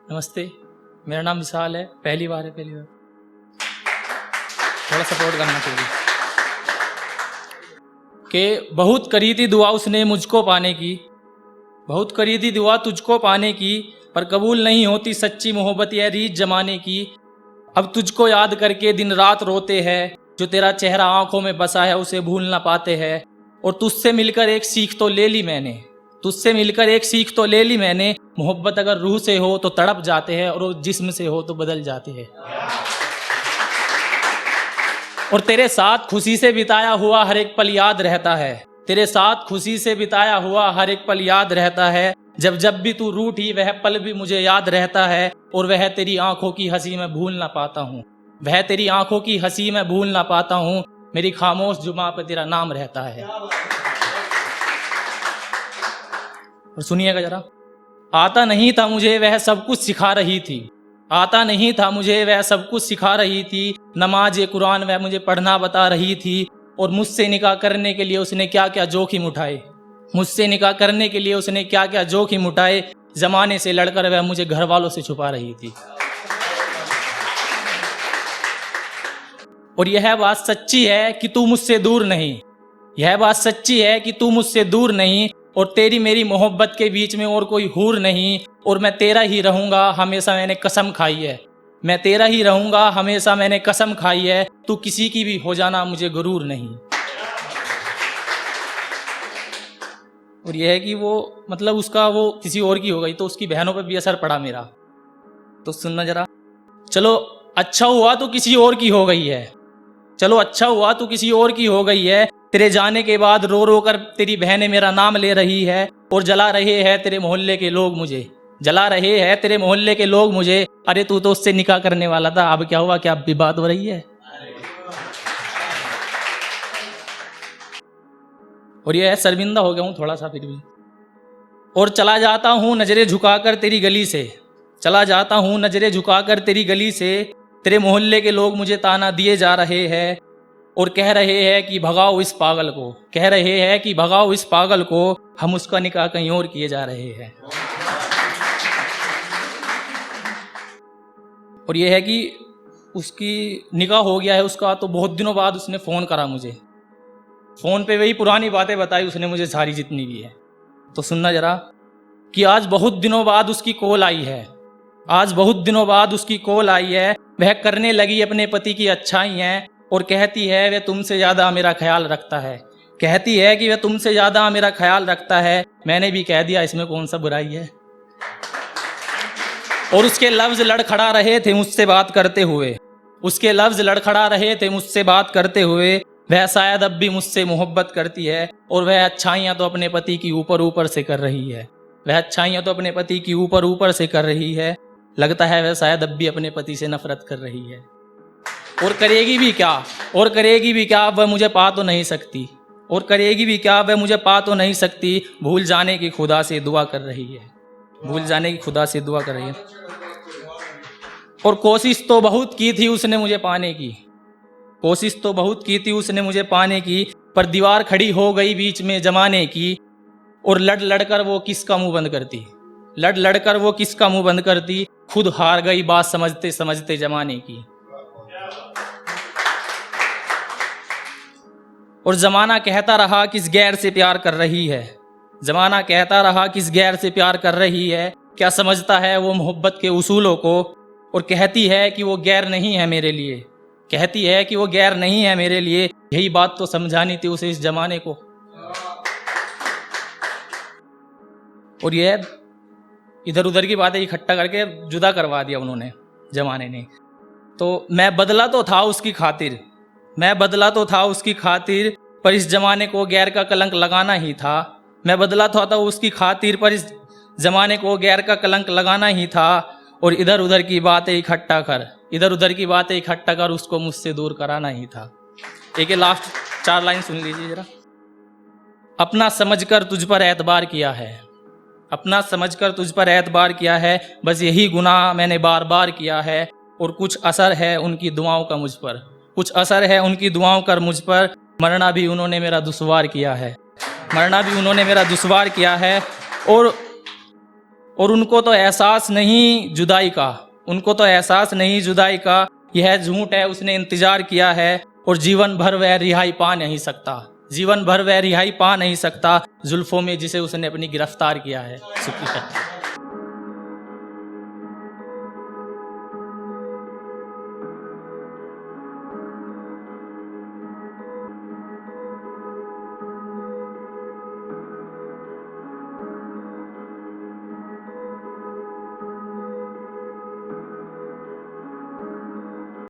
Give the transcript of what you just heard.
नमस्ते, मेरा नाम विशाल है। पहली बार, थोड़ा सपोर्ट करना चाहिए। कि बहुत करी थी दुआ उसने मुझको पाने की, बहुत करी थी दुआ तुझको पाने की, पर कबूल नहीं होती सच्ची मोहब्बत यह रीत जमाने की। अब तुझको याद करके दिन रात रोते हैं, जो तेरा चेहरा आंखों में बसा है उसे भूल ना पाते हैं। और तुझसे मिलकर एक सीख तो ले ली मैंने, तुझसे मिलकर एक सीख तो ले ली मैंने। मोहब्बत अगर रूह से हो तो तड़प जाते हैं, और जिस्म से हो तो बदल जाते हैं। और तेरे साथ खुशी से बिताया हुआ हर एक पल याद रहता है, तेरे साथ खुशी से बिताया हुआ हर एक पल याद रहता है। जब जब भी तू रूठी वह पल भी मुझे याद रहता है। और वह तेरी आंखों की हंसी मैं भूल ना पाता हूँ, वह तेरी आंखों की हंसी मैं भूल ना पाता हूँ। मेरी खामोश जुबां पे तेरा नाम रहता है। और सुनिएगा जरा। आता नहीं था मुझे वह सब कुछ सिखा रही थी, आता नहीं था मुझे वह सब कुछ सिखा रही थी। नमाज कुरान वह मुझे पढ़ना बता रही थी। और मुझसे निकाह करने के लिए उसने क्या क्या जोखिम उठाए, मुझसे निकाह करने के लिए उसने क्या क्या जोखिम उठाए। जमाने से लड़कर वह मुझे घर वालों से छुपा रही थी। और यह बात सच्ची है कि तू मुझसे दूर नहीं, यह बात सच्ची है कि तू मुझसे दूर नहीं। और तेरी मेरी मोहब्बत के बीच में और कोई हूर नहीं। और मैं तेरा ही रहूंगा हमेशा, मैंने कसम खाई है, मैं तेरा ही रहूंगा हमेशा, मैंने कसम खाई है। तू किसी की भी हो जाना मुझे गुरूर नहीं। और यह है कि वो मतलब उसका वो किसी और की हो गई तो उसकी बहनों पर भी असर पड़ा मेरा। तो सुनना जरा। चलो अच्छा हुआ तो किसी और की हो गई है, चलो अच्छा हुआ तो किसी और की हो गई है। तेरे जाने के बाद रो रो कर तेरी बहनें मेरा नाम ले रही है। और जला रहे हैं तेरे मोहल्ले के लोग मुझे, जला रहे हैं तेरे मोहल्ले के लोग मुझे। अरे तू तो उससे निकाह करने वाला था, अब क्या हुआ, क्या भी बात हो रही है। और ये है शर्मिंदा हो गया हूँ थोड़ा सा फिर भी। और चला जाता हूँ नजरें झुकाकर तेरी गली से, चला जाता हूँ नजरें झुकाकर तेरी गली से। तेरे मोहल्ले के लोग मुझे ताना दिए जा रहे हैं। और कह रहे हैं कि भगाओ इस पागल को, कह रहे हैं कि भगाओ इस पागल को। हम उसका निकाह कहीं और किए जा रहे हैं। और यह है कि उसकी निकाह हो गया है उसका, तो बहुत दिनों बाद उसने फ़ोन करा मुझे, फ़ोन पे वही पुरानी बातें बताई उसने मुझे सारी जितनी भी है। तो सुनना जरा कि आज बहुत दिनों बाद उसकी कॉल आई है, आज बहुत दिनों बाद उसकी कॉल आई है। वह करने लगी अपने पति की अच्छाइयाँ। और कहती है वह तुमसे ज़्यादा मेरा ख्याल रखता है, कहती है कि वह तुमसे ज़्यादा मेरा ख्याल रखता है। मैंने भी कह दिया इसमें कौन सा बुराई है। और उसके लफ्ज़ लड़खड़ा रहे थे मुझसे बात करते हुए, उसके लफ्ज़ लड़खड़ा रहे थे मुझसे बात करते हुए। वह शायद अब भी मुझसे मोहब्बत करती है। और वह अच्छाइयाँ तो अपने पति की ऊपर ऊपर से कर रही है, वह अच्छाइयाँ तो अपने पति की ऊपर ऊपर से कर रही है। लगता है वह शायद अब भी अपने पति से नफरत कर रही है। और करेगी भी क्या, और करेगी भी क्या, वह मुझे पा तो नहीं सकती, और करेगी भी क्या, वह मुझे पा तो नहीं सकती। भूल जाने की खुदा से दुआ कर रही है, भूल जाने की खुदा से दुआ कर रही है। और कोशिश तो बहुत की थी उसने मुझे पाने की, कोशिश तो बहुत की थी उसने मुझे पाने की। पर दीवार खड़ी हो गई बीच में जमाने की। और लड़ लड़कर वो किसका मुंह बंद करती, लड़ लड़कर वो किसका मुंह बंद करती। खुद हार गई बात समझते समझते जमाने की। और जमाना कहता रहा किस गैर से प्यार कर रही है, जमाना कहता रहा किस गैर से प्यार कर रही है। क्या समझता है वो मोहब्बत के उसूलों को। और कहती है कि वो गैर नहीं है मेरे लिए, कहती है कि वो गैर नहीं है मेरे लिए। यही बात तो समझानी थी उसे इस जमाने को। और ये इधर उधर की बातें इकट्ठा करके जुदा करवा दिया उन्होंने, जमाने ने। तो मैं बदला तो था उसकी खातिर, मैं बदला तो था उसकी खातिर। पर इस जमाने को गैर का कलंक लगाना ही था। मैं बदला था उसकी खातिर, पर इस जमाने को गैर का कलंक लगाना ही था। और इधर उधर की बातें इकट्ठा कर, इधर उधर की बातें इकट्ठा कर उसको मुझसे दूर कराना ही था। एक लास्ट 4 लाइन सुन लीजिए जरा। अपना समझकर तुझ पर एतबार किया है, अपना समझकर तुझ पर एतबार किया है। बस यही गुनाह मैंने बार बार किया है। और कुछ असर है उनकी दुआओं का मुझ पर, कुछ असर है उनकी दुआओं का मुझ पर। मरना भी उन्होंने मेरा दुश्वार किया है, मरना भी उन्होंने मेरा दुश्वार किया है। और और उनको तो एहसास नहीं जुदाई का, उनको तो एहसास नहीं जुदाई का। यह झूठ है, उसने इंतजार किया है और जीवन भर वह रिहाई पा नहीं सकता, जीवन भर वह रिहाई पा नहीं सकता जुल्फों में जिसे उसने अपनी गिरफ्तार किया है। शुक्रिया।